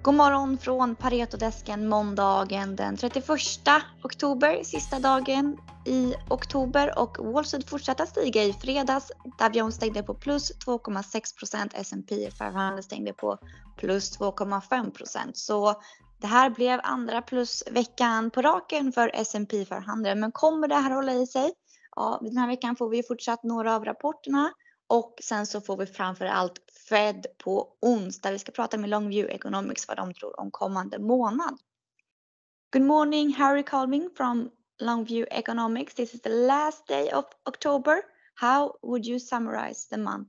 God morgon från Paretodesken måndagen den 31 oktober, sista dagen i oktober, och Wall Street fortsatte stiga i fredags. Dow Jones stängde på plus 2,6%, S&P 500 stängde på plus 2,5%. Så det här blev andra plusveckan på raken för S&P 500. Men kommer det här hålla i sig? Ja, den här veckan får vi fortsatt några av rapporterna. Och sen så får vi framförallt Fed på onsdag. Vi ska prata med Longview Economics vad de tror om kommande månad. Good morning, Harry Colvin from Longview Economics. This is the last day of October. How would you summarize the month?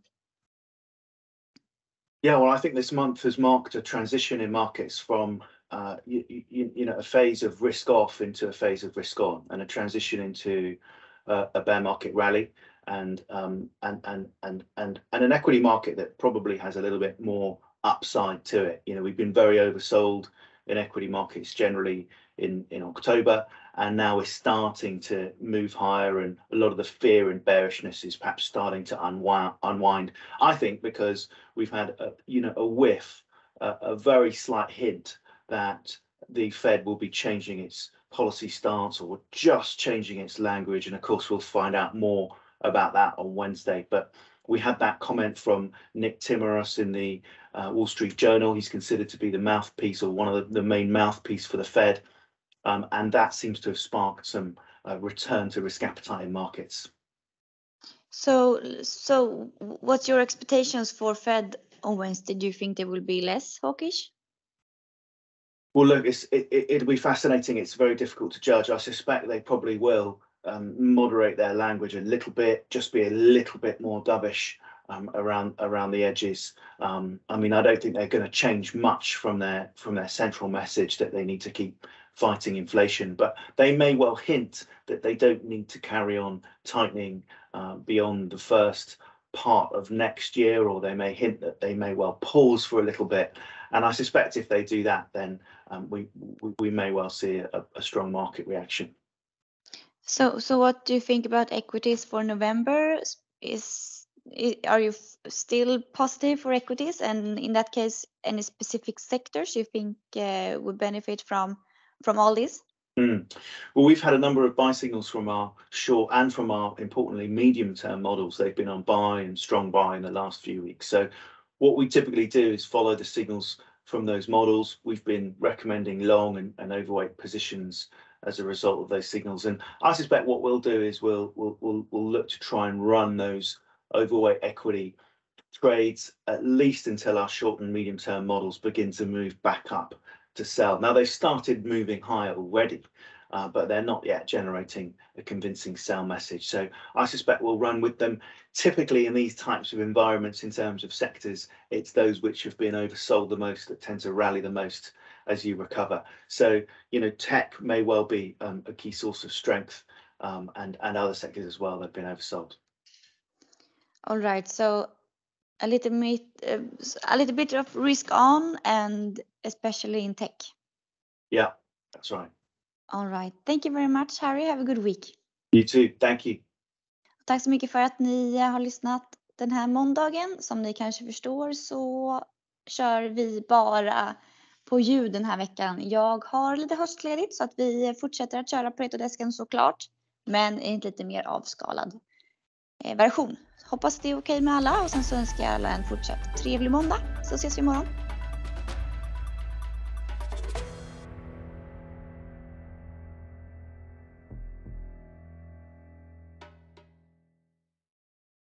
Yeah, well, I think this month has marked a transition in markets from a phase of risk off into a phase of risk on, and a transition into a bear market rally. And an equity market that probably has a little bit more upside to it. You know, we've been very oversold in equity markets generally in October, and now we're starting to move higher, and a lot of the fear and bearishness is perhaps starting to unwind. I think because we've had a whiff, a very slight hint that the Fed will be changing its policy stance, or just changing its language, and of course we'll find out more about that on Wednesday. But we had that comment from Nick Timiraos in the Wall Street Journal. He's considered to be the mouthpiece, or one of the main mouthpiece for the Fed, and that seems to have sparked some return to risk appetite in markets. So what's your expectations for Fed on Wednesday? Do you think they will be less hawkish? Well, look, it'll be fascinating. It's very difficult to judge. I suspect they probably will moderate their language a little bit, just be a little bit more dovish around the edges. I mean, I don't think they're going to change much from their central message that they need to keep fighting inflation, but they may well hint that they don't need to carry on tightening beyond the first part of next year, or they may hint that they may well pause for a little bit. And I suspect if they do that, then we may well see a strong market reaction. So what do you think about equities for November? Are you still positive for equities? And in that case, any specific sectors you think would benefit from all this? Well, we've had a number of buy signals from our short and from our, importantly, medium-term models. They've been on buy and strong buy in the last few weeks. So what we typically do is follow the signals from those models. We've been recommending long and overweight positions as a result of those signals, and I suspect what we'll do is we'll look to try and run those overweight equity trades at least until our short and medium term models begin to move back up to sell. Now they've started moving higher already, but they're not yet generating a convincing sell message. So I suspect we'll run with them. Typically in these types of environments, in terms of sectors, it's those which have been oversold the most that tend to rally the most as you recover. So, tech may well be a key source of strength, and other sectors as well that have been oversold. All right, so a little bit of risk on, and especially in tech. Yeah, that's right. All right, thank you very much, Harry. Have a good week. You too, thank you. Tack så mycket för att ni har lyssnat den här måndagen. Som ni kanske förstår så kör vi bara på ljud den här veckan. Jag har lite höstledigt så att vi fortsätter att köra Paretodesken såklart, men i en lite mer avskalad version. Hoppas det är okej med alla, och sen så önskar jag alla en fortsatt trevlig måndag, så ses vi imorgon.